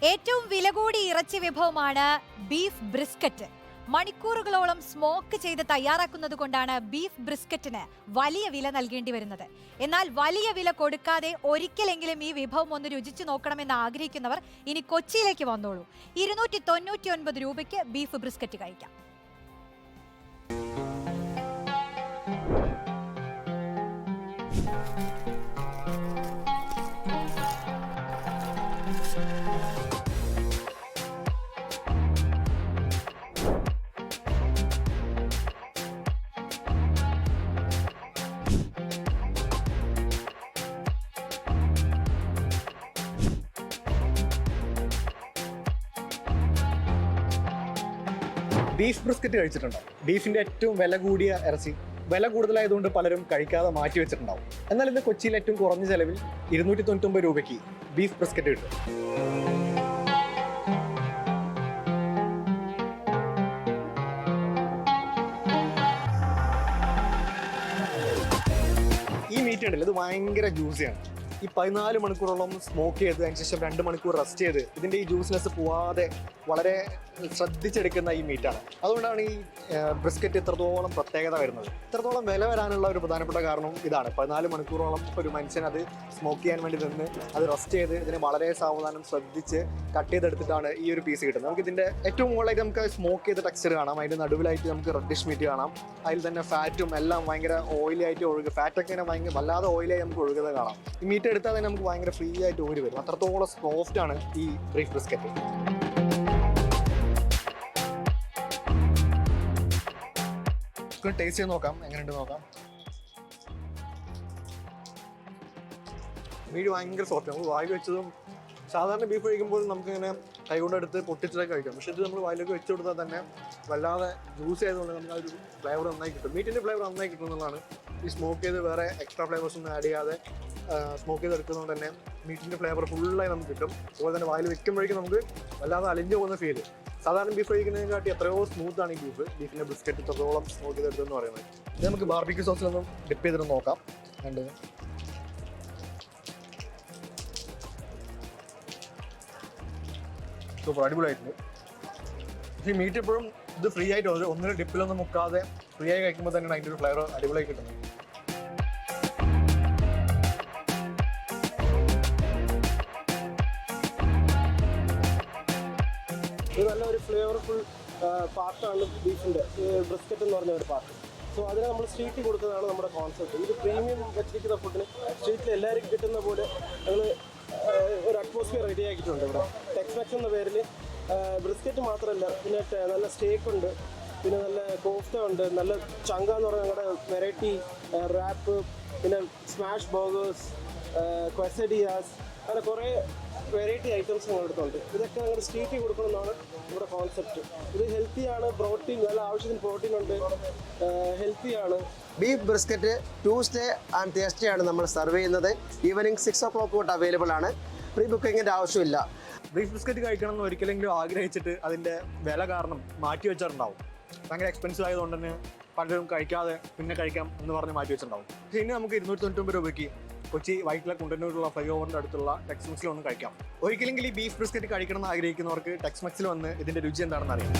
ഏറ്റവും വില കൂടിയ ഇറച്ചി വിഭവമാണ് ബീഫ് ബ്രിസ്ക്കറ്റ്. മണിക്കൂറുകളോളം സ്മോക്ക് ചെയ്ത് തയ്യാറാക്കുന്നത് കൊണ്ടാണ് ബീഫ് ബ്രിസ്ക്കറ്റിന് വലിയ വില നൽകേണ്ടി വരുന്നത്. എന്നാൽ വലിയ വില കൊടുക്കാതെ ഒരിക്കലെങ്കിലും ഈ വിഭവം ഒന്ന് രുചിച്ചു നോക്കണമെന്ന് ആഗ്രഹിക്കുന്നവർ ഇനി കൊച്ചിയിലേക്ക് വന്നോളൂ. 299 രൂപയ്ക്ക് ബീഫ് ബ്രിസ്ക്കറ്റ് കഴിക്കാം. ബീഫ് ബ്രിസ്ക്കറ്റ് കഴിച്ചിട്ടുണ്ടോ? ബീഫിന്റെ ഏറ്റവും വില കൂടിയ ഇറച്ചി. വില കൂടുതലായതുകൊണ്ട് പലരും കഴിക്കാതെ മാറ്റി വെച്ചിട്ടുണ്ടാവും. എന്നാൽ ഇന്ന് കൊച്ചിയിൽ ഏറ്റവും കുറഞ്ഞ ചെലവിൽ 299 രൂപയ്ക്ക് ബീഫ് ബ്രിസ്ക്കറ്റ് കിട്ടും. ഈ മീറ്റ് ഉണ്ടല്ലോ, ഇത് ഭയങ്കര ജ്യൂസിയാണ്. ഈ 14 മണിക്കൂറോളം സ്മോക്ക് ചെയ്ത് അതിനുശേഷം 2 മണിക്കൂർ റെസ്റ്റ് ചെയ്ത് ഇതിൻ്റെ ഈ ജ്യൂസിനെസ് പോവാതെ വളരെ ശ്രദ്ധിച്ചെടുക്കുന്ന ഈ മീറ്റാണ്. അതുകൊണ്ടാണ് ഈ ബ്രിസ്ക്കറ്റ് ഇത്രത്തോളം പ്രത്യേകത വരുന്നത്. ഇത്രത്തോളം വില വരാനുള്ള ഒരു പ്രധാനപ്പെട്ട കാരണവും ഇതാണ്. 14 മണിക്കൂറോളം ഒരു മനുഷ്യൻ അത് സ്മോക്ക് ചെയ്യാൻ വേണ്ടി നിന്ന് അത് റെസ്റ്റ് ചെയ്ത് ഇതിനെ വളരെ സാവധാനം ശ്രദ്ധിച്ച് കട്ട് ചെയ്തെടുത്തിട്ടാണ് ഈ ഒരു പീസ് കിട്ടുന്നത്. നമുക്ക് ഇതിൻ്റെ ഏറ്റവും മുകളിലായിട്ട് നമുക്ക് സ്മോക്ക് ചെയ്ത ടെക്സ്ചർ കാണാം. അതിൻ്റെ നടുവിലായിട്ട് നമുക്ക് റെഡിഷ് മീറ്റ് കാണാം. അതിൽ തന്നെ ഫാറ്റും എല്ലാം ഭയങ്കര ഓയിലി ആയിട്ട് ഒഴുകുക, ഫാറ്റൊക്കെ ഇങ്ങനെ ഭയങ്കര വല്ലാതെ ഓയിലായി നമുക്ക് ഒഴുകുന്നത് കാണാം. ഈ മീറ്റ് എടുത്താൽ തന്നെ നമുക്ക് ഭയങ്കര ഫ്രീ ആയിട്ട് ഊരി വരും. അത്രത്തോളം സോഫ്റ്റ് ആണ് ഈ ബീഫ് ബ്രിസ്ക്കറ്റ്. ടേസ്റ്റ് ചെയ്ത് നോക്കാം, എങ്ങനെയുണ്ട് നോക്കാം. മീറ്റ് ഭയങ്കര സോഫ്റ്റ്. നമ്മൾ വായിൽ വെച്ചതും സാധാരണ ബീഫ് കഴിക്കുമ്പോൾ നമുക്കിങ്ങനെ കൈകൊണ്ടെടുത്ത് പൊട്ടിച്ചൊക്കെ കഴിക്കാം. പക്ഷേ ഇത് നമ്മൾ വായിലേക്ക് വെച്ച് കൊടുത്താൽ തന്നെ വല്ലാതെ ജ്യൂസ് ചെയ്തുകൊണ്ട് നമുക്ക് ആ ഒരു ഫ്ലേവർ നന്നായി കിട്ടും. മീറ്റിൻ്റെ ഫ്ലേവർ നന്നായി കിട്ടും എന്നുള്ളതാണ്. ഈ സ്മോക്ക് ചെയ്ത് വേറെ എക്സ്ട്രാ ഫ്ലേവേഴ്സ് ഒന്നും ആഡ് ചെയ്യാതെ സ്മോക്ക് ചെയ്തെടുക്കുന്നതുകൊണ്ട് തന്നെ മീറ്റിൻ്റെ ഫ്ലേവർ ഫുള്ളായി നമുക്ക് കിട്ടും. അതുപോലെ തന്നെ വായിൽ വെക്കുമ്പോഴേക്കും നമുക്ക് വല്ലാതെ അലിഞ്ഞു പോകുന്ന ഫീല്. സാധാരണ ബീഫ് കഴിക്കുന്നതിനെക്കാട്ടി എത്രയോ സ്മൂത്താണ് ഈ ബീഫിൻ്റെ ബ്രിസ്ക്കറ്റ് ഇത്രത്തോളം സ്മോക്ക് ചെയ്തെടുത്തെന്ന് പറയുന്നത്. ഇത് നമുക്ക് ബാർബിക്യൂ സോസിലൊന്നും ഡിപ്പ് ചെയ്തിട്ട് നോക്കാം. കണ്ട് സൂപ്പർ, അടിപൊളിയായിട്ടുണ്ട്. പക്ഷേ ഈ മീറ്റ് എപ്പോഴും ഇത് ഫ്രീ ആയിട്ട് ഒന്നിനും ഡിപ്പിലൊന്നും മുക്കാതെ ഫ്രീ ആയി കഴിക്കുമ്പോൾ തന്നെയാണ് അതിൻ്റെ ഒരു ഫ്ലേവർ അടിപൊളിയായി കിട്ടുന്നത്. ഇത് നല്ലൊരു ഫ്ലേവർഫുൾ പാർട്ടാണ് ബീഫിൻ്റെ ബ്രിസ്ക്കറ്റ് എന്ന് പറഞ്ഞ ഒരു പാർട്ട്. സോ അതിനെ നമ്മൾ സ്ട്രീറ്റിൽ കൊടുക്കുന്നതാണ് നമ്മുടെ കോൺസെപ്റ്റ്. ഇത് പ്രീമിയം വെച്ചിരിക്കുന്ന ഫുഡിന് സ്ട്രീറ്റിൽ എല്ലാവർക്കും കിട്ടുന്ന പോലെ ഞങ്ങൾ ഒരു അറ്റ്മോസ്ഫിയർ റെഡി ആക്കിയിട്ടുണ്ട് ഇവിടെ. ടെക്സ്മെക്സ് എന്ന പേരിൽ ബ്രിസ്ക്കറ്റ് മാത്രമല്ല, പിന്നെ നല്ല സ്റ്റേക്ക് ഉണ്ട്, പിന്നെ നല്ല കോഫ്ത ഉണ്ട്, നല്ല ചങ്ക എന്ന് പറഞ്ഞാൽ ഞങ്ങളുടെ വെറൈറ്റി റാപ്പ്, പിന്നെ സ്മാഷ് ബർഗേഴ്സ്, ക്വസഡിയാസ്, അങ്ങനെ കുറേ വെറൈറ്റി ഐറ്റംസ് ഞങ്ങളുടെ അടുത്തുണ്ട്. ഇതൊക്കെ ഞങ്ങൾ സ്ട്രീറ്റിൽ കൊടുക്കണമെന്നാണ് നമ്മുടെ കോൺസെപ്റ്റ്. ഇത് ഹെൽത്തിയാണ്, പ്രോട്ടീൻ നല്ല ആവശ്യത്തിന് പ്രോട്ടീൻ ഉണ്ട്, ഹെൽത്തിയാണ്. Beef brisket Tuesday and Thursday ആണ് നമ്മൾ സെർവ് ചെയ്യുന്നത്. ഈവനിങ് 6 o'clock തൊട്ട് അവൈലബിൾ ആണ്. പ്രീ ബുക്കിങ്ങിൻ്റെ ആവശ്യമില്ല. ബീഫ് ബ്രിസ്ക്കറ്റ് കഴിക്കണം എന്ന് ഒരിക്കലെങ്കിലും ആഗ്രഹിച്ചിട്ട് അതിൻ്റെ വില കാരണം മാറ്റി വെച്ചിട്ടുണ്ടാവും. ഭയങ്കര എക്സ്പെൻസീവ് ആയതുകൊണ്ട് തന്നെ പലരും കഴിക്കാതെ പിന്നെ കഴിക്കാം എന്ന് പറഞ്ഞ് മാറ്റി വെച്ചിട്ടുണ്ടാവും. പക്ഷേ ഇനി നമുക്ക് 299 രൂപയ്ക്ക് കൊച്ചി വൈറ്റില കുണ്ടന്നൂരുള്ള ഫ്ലൈ ഓവറിൻ്റെ അടുത്തുള്ള ടെക്സ്മെക്സിൽ ഒന്ന് കഴിക്കാം. ഒരിക്കലെങ്കിലും ഈ ബീഫ് ബ്രിസ്ക്കറ്റ് കഴിക്കണം എന്ന് ആഗ്രഹിക്കുന്നവർക്ക് ടെക്സ്മെക്സിൽ വന്ന് ഇതിൻ്റെ രുചി എന്താണെന്ന് അറിയാം.